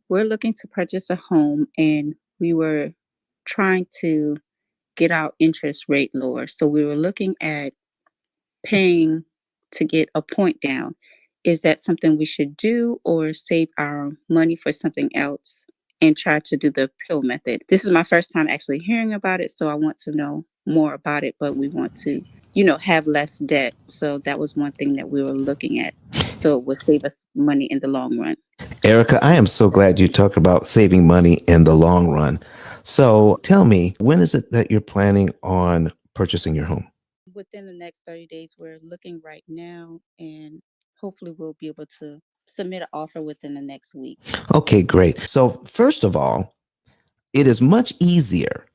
we're looking to purchase a home and we were trying to get our interest rate lower. So we were looking at paying to get a point down. Is that something we should do or save our money for something else and try to do the pill method? This is my first time actually hearing about it, so I want to know more about it, but we want to, have less debt. So that was one thing that we were looking at. So it would save us money in the long run. Erica, I am so glad you talked about saving money in the long run. So tell me, when is it that you're planning on purchasing your home? Within the next 30 days, we're looking right now, and hopefully we'll be able to submit an offer within the next week. Okay, great. So, first of all, it is much easier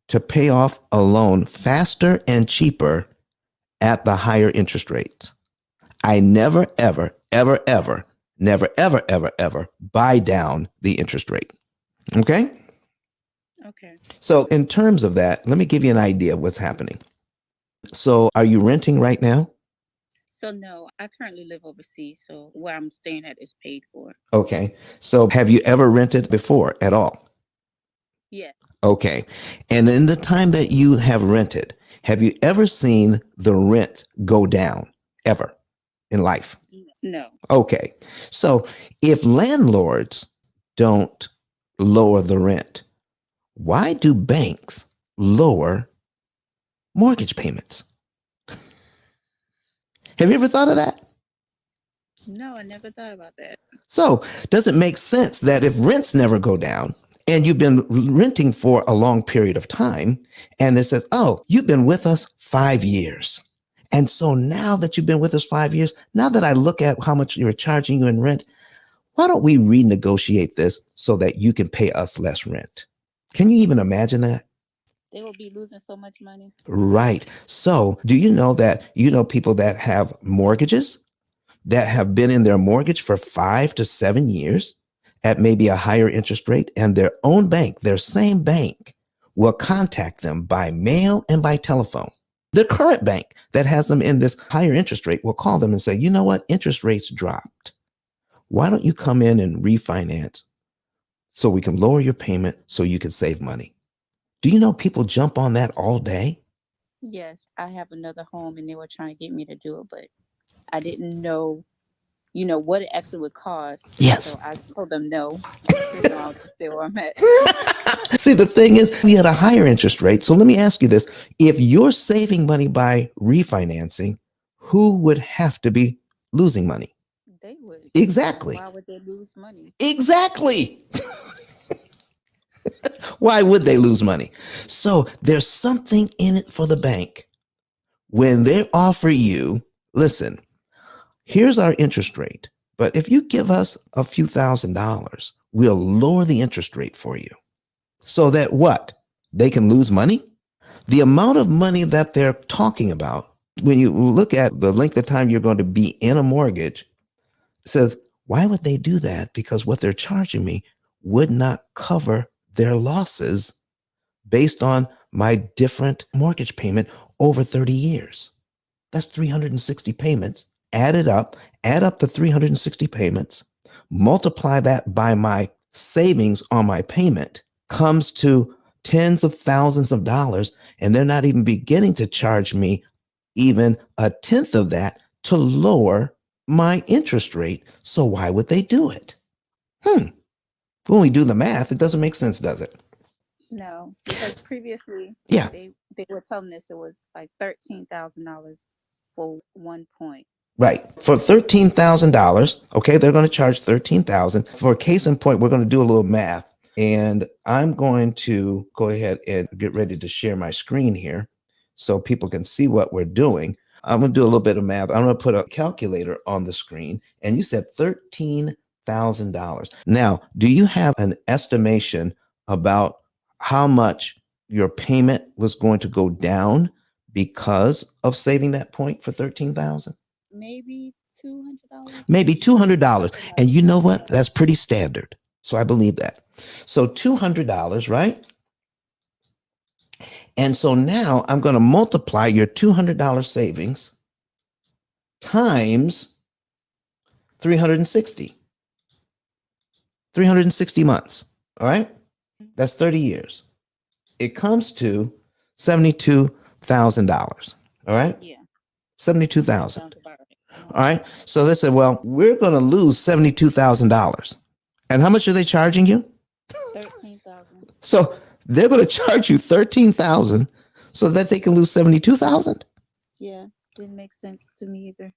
to pay off a loan faster and cheaper at the higher interest rates. I never, ever, ever, ever, never, ever, ever, ever buy down the interest rate. Okay? Okay. So, in terms of that, let me give you an idea of what's happening. So, are you renting right now? So no, I currently live overseas, so where I'm staying at is paid for. Okay. So, have you ever rented before at all? Yes. Okay. And in the time that you have rented, have you ever seen the rent go down ever in life? No. Okay. So if landlords don't lower the rent, why do banks lower mortgage payments? Have you ever thought of that? No, I never thought about that. So, does it make sense that if rents never go down and you've been renting for a long period of time, and it says, oh, you've been with us 5 years. And so now that you've been with us 5 years, now that I look at how much you're charging you in rent, why don't we renegotiate this so that you can pay us less rent? Can you even imagine that? They will be losing so much money. Right. So, do you know that people that have mortgages that have been in their mortgage for 5 to 7 years at maybe a higher interest rate, and their own bank, their same bank, will contact them by mail and by telephone. The current bank that has them in this higher interest rate will call them and say, you know what, interest rates dropped. Why don't you come in and refinance so we can lower your payment so you can save money? Do you know people jump on that all day? Yes, I have another home and they were trying to get me to do it, but I didn't know, what it actually would cost. Yes. So I told them no. I'll just stay where I'm at. See, the thing is, we had a higher interest rate. So let me ask you this. If you're saving money by refinancing, who would have to be losing money? They would. Exactly. Why would they lose money? Exactly. Why would they lose money? So there's something in it for the bank. When they offer you, listen, here's our interest rate, but if you give us a few $1,000s, we'll lower the interest rate for you. So that what? They can lose money? The amount of money that they're talking about, when you look at the length of time you're going to be in a mortgage, says, why would they do that? Because what they're charging me would not cover their losses based on my different mortgage payment over 30 years. That's 360 payments. Add up the 360 payments, multiply that by my savings on my payment, comes to tens of thousands of dollars, and they're not even beginning to charge me even a tenth of that to lower my interest rate. So why would they do it? When we do the math, it doesn't make sense, does it? No, because previously Yeah. they were telling us it was like $13,000 for 1 point. Right. For $13,000, okay, they're going to charge 13,000. For case in point, we're going to do a little math, and I'm going to go ahead and get ready to share my screen here so people can see what we're doing. I'm going to do a little bit of math. I'm going to put a calculator on the screen, and you said $13,000. Now, do you have an estimation about how much your payment was going to go down because of saving that point for 13,000? Maybe $200. Maybe $200. Something like And you know that. what? That's pretty standard. So I believe that. So $200, right? And so now I'm going to multiply your $200 savings times 360. 360 months. All right. That's 30 years. It comes to $72,000. All right. Yeah, that 72,000. sounds about right. All right. So they said, well, we're going to lose $72,000. And how much are they charging you? 13,000. So they're going to charge you 13,000 so that they can lose 72,000. Yeah, didn't make sense to me either.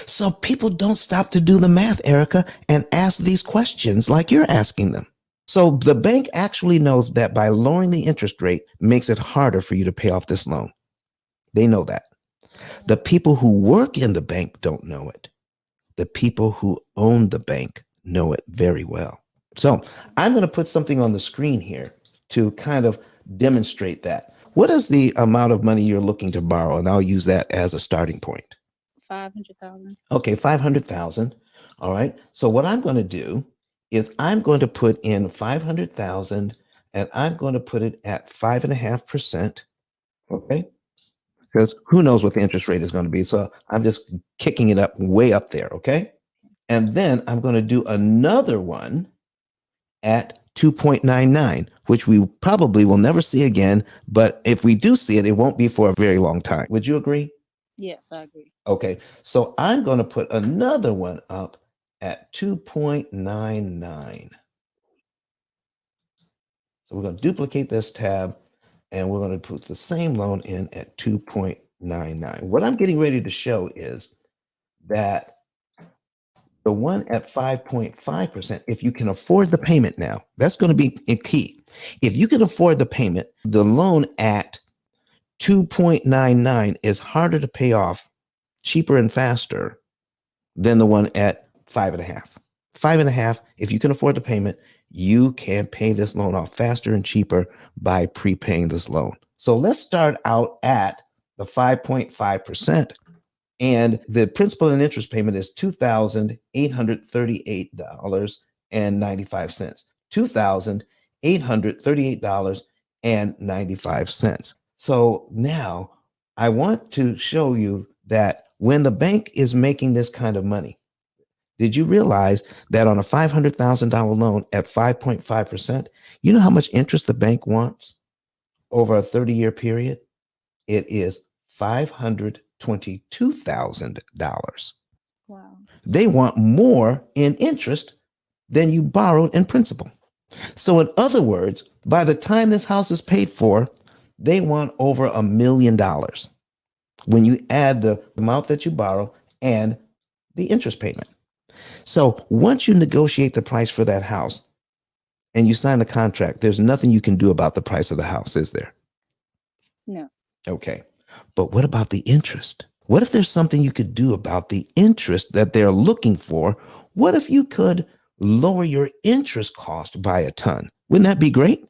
So people don't stop to do the math, Erica, and ask these questions like you're asking them. So the bank actually knows that by lowering the interest rate makes it harder for you to pay off this loan. They know that. The people who work in the bank don't know it. The people who own the bank know it very well. So I'm going to put something on the screen here to kind of demonstrate that. What is the amount of money you're looking to borrow? And I'll use that as a starting point. 500,000. Okay, 500,000. All right. So what I'm going to do is I'm going to put in 500,000 and I'm going to put it at 5.5%. Okay. Because who knows what the interest rate is going to be. So I'm just kicking it up way up there. Okay. And then I'm going to do another one at 2.99, which we probably will never see again. But if we do see it, it won't be for a very long time. Would you agree? Yes, I agree. Okay, so I'm going to put another one up at 2.99. So we're going to duplicate this tab and we're going to put the same loan in at 2.99. What I'm getting ready to show is that the one at 5.5%, if you can afford the payment now, that's going to be a key. If you can afford the payment, the loan at 2.99 is harder to pay off, cheaper and faster than the one at 5.5. 5.5, if you can afford the payment, you can pay this loan off faster and cheaper by prepaying this loan. So let's start out at the 5.5%. And the principal and interest payment is $2,838.95. $2,838.95. So now I want to show you that when the bank is making this kind of money, did you realize that on a $500,000 loan at 5.5%, you know how much interest the bank wants over a 30-year period? It is $522,000. Wow. They want more in interest than you borrowed in principal. So, in other words, by the time this house is paid for, they want over $1,000,000 when you add the amount that you borrow and the interest payment. So, once you negotiate the price for that house and you sign the contract, there's nothing you can do about the price of the house, is there? No. Okay. But what about the interest? What if there's something you could do about the interest that they're looking for? What if you could lower your interest cost by a ton? Wouldn't that be great?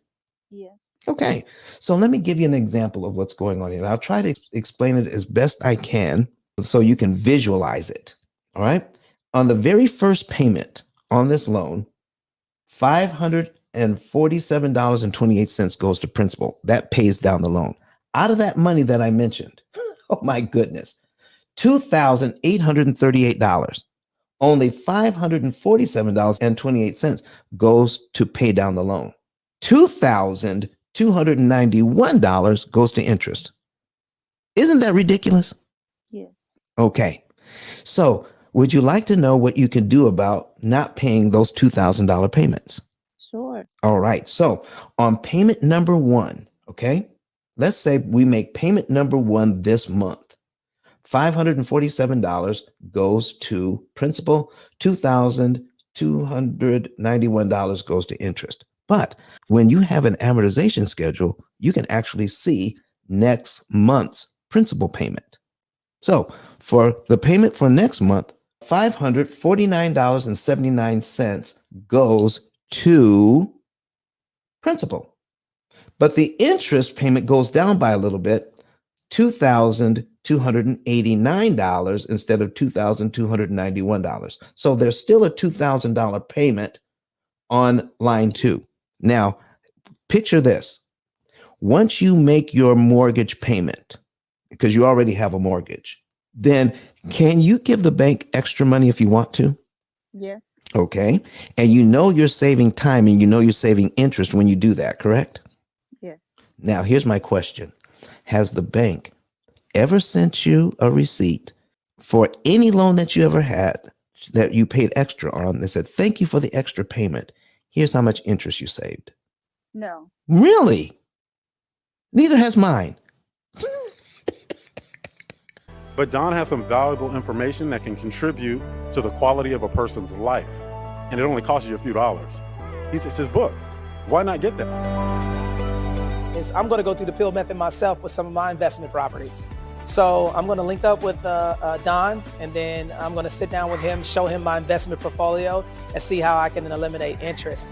Yeah. Okay. So let me give you an example of what's going on here. I'll try to explain it as best I can so you can visualize it. All right. On the very first payment on this loan, $547.28 goes to principal. That pays down the loan. Out of that money that I mentioned, oh my goodness, $2,838. Only $547.28 goes to pay down the loan. $2,291 goes to interest. Isn't that ridiculous? Yes. Okay. So, would you like to know what you can do about not paying those $2,000 payments? Sure. All right. So, on payment number one, okay, let's say we make payment number one this month. $547 goes to principal, $2,291 goes to interest. But when you have an amortization schedule, you can actually see next month's principal payment. So for the payment for next month, $549.79 goes to principal. But the interest payment goes down by a little bit, $2,289 instead of $2,291. So there's still a $2,000 payment on line two. Now, picture this. Once you make your mortgage payment, because you already have a mortgage, then can you give the bank extra money if you want to? Yes. Okay. And you know you're saving time and you know you're saving interest when you do that, correct? Yes. Now, here's my question. Has the bank ever sent you a receipt for any loan that you ever had that you paid extra on? They said, thank you for the extra payment. Here's how much interest you saved. No. Really? Neither has mine. But Don has some valuable information that can contribute to the quality of a person's life. And it only costs you a few dollars. It's his book. Why not get that? I'm going to go through the P.I.L.L method myself with some of my investment properties. So I'm going to link up with Don, and then I'm going to sit down with him, show him my investment portfolio, and see how I can eliminate interest.